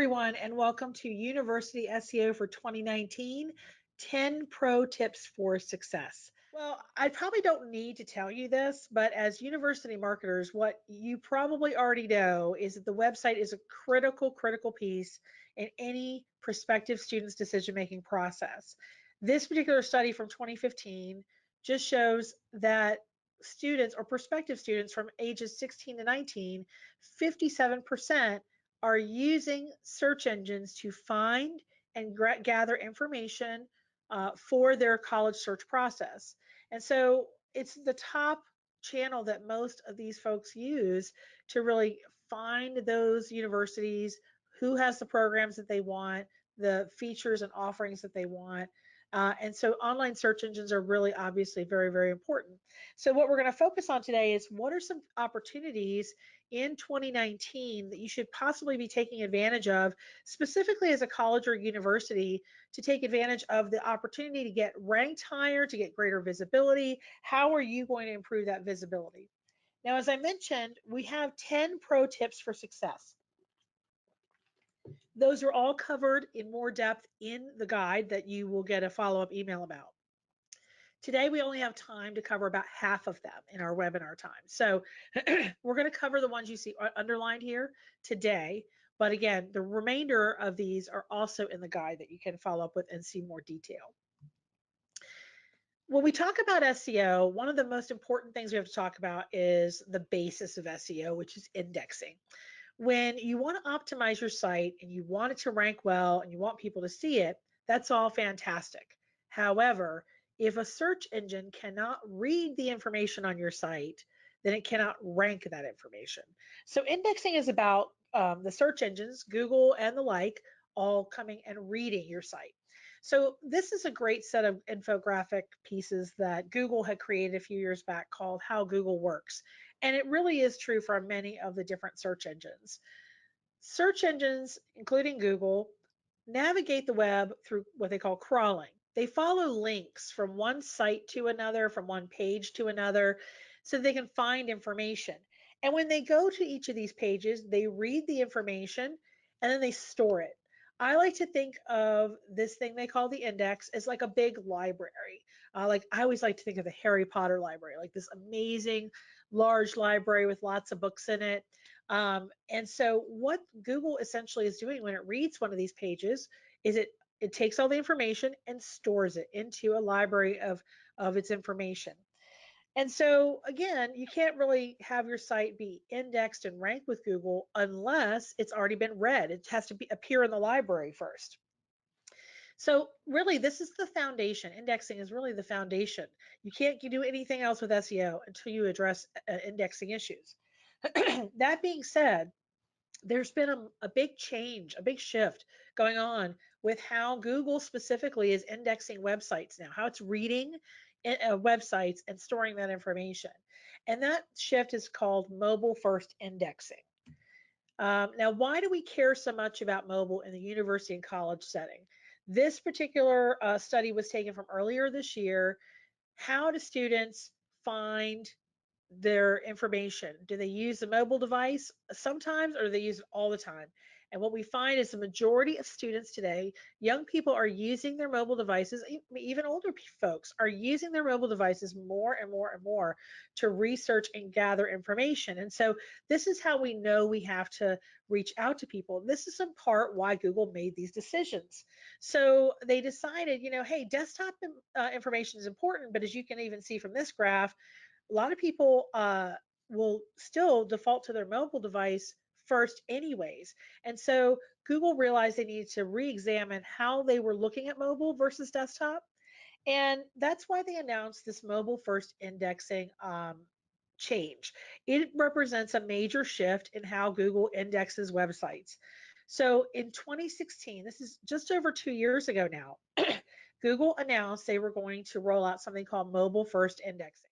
everyone, and welcome to University SEO for 2019, 10 Pro Tips for Success. Well, I probably don't need to tell you this, but as university marketers, what you probably already know is that the website is a critical piece in any prospective student's decision-making process. This particular study from 2015 just shows that students or prospective students from ages 16 to 19, 57% are using search engines to find and gather information for their college search process. And so it's the top channel that most of these folks use to really find those universities, who has the programs that they want, the features and offerings that they want. And so online search engines are really obviously very important. So what we're going to focus on today is what are some opportunities in 2019 that you should possibly be taking advantage of, specifically as a college or university, to take advantage of the opportunity to get ranked higher, to get greater visibility. How are you going to improve that visibility? Now, as I mentioned, we have 10 pro tips for success. Those are all covered in more depth in the guide that you will get a follow-up email about. Today, we only have time to cover about half of them in our webinar time. So we're going to cover the ones you see underlined here today. But again, the remainder of these are also in the guide that you can follow up with and see more detail. When we talk about SEO, one of the most important things we have to talk about is the basis of SEO, which is indexing. When you want to optimize your site and you want it to rank well and you want people to see it, that's all fantastic. However, if a search engine cannot read the information on your site, then it cannot rank that information. So indexing is about the search engines, Google and the like, all coming and reading your site. So this is a great set of infographic pieces that Google had created a few years back called How Google Works. And it really is true for many of the different search engines. Search engines, including Google, navigate the web through what they call crawling. They follow links from one site to another, from one page to another, so they can find information. And when they go to each of these pages, they read the information and then they store it. I like to think of this thing they call the index as like a big library. Like I always like to think of the Harry Potter library, like this amazing large library with lots of books in it. And so what Google essentially is doing when it reads one of these pages is it takes all the information and stores it into a library of its information. And so again, you can't really have your site be indexed and ranked with Google unless it's already been read. It has to appear in the library first. So really, this is the foundation. Indexing is really the foundation. You can't do anything else with SEO until you address indexing issues. That being said, there's been a big change, a big shift going on with how Google specifically is indexing websites now, how it's reading websites and storing that information. And that shift is called mobile first indexing. Now, why do we care so much about mobile in the university and college setting? This particular study was taken from earlier this year. How do students find their information? Do they use the mobile device sometimes, or do they use it all the time? And what we find is the majority of students today, young people, are using their mobile devices, even older folks are using their mobile devices more and more to research and gather information. And so this is how we know we have to reach out to people. This is in part why Google made these decisions. So they decided, hey, desktop information is important, but as you can even see from this graph, a lot of people will still default to their mobile device first anyways. And so Google realized they needed to re-examine how they were looking at mobile versus desktop. And that's why they announced this mobile first indexing change. It represents a major shift in how Google indexes websites. So in 2016, this is just over 2 years ago now, Google announced they were going to roll out something called mobile first indexing.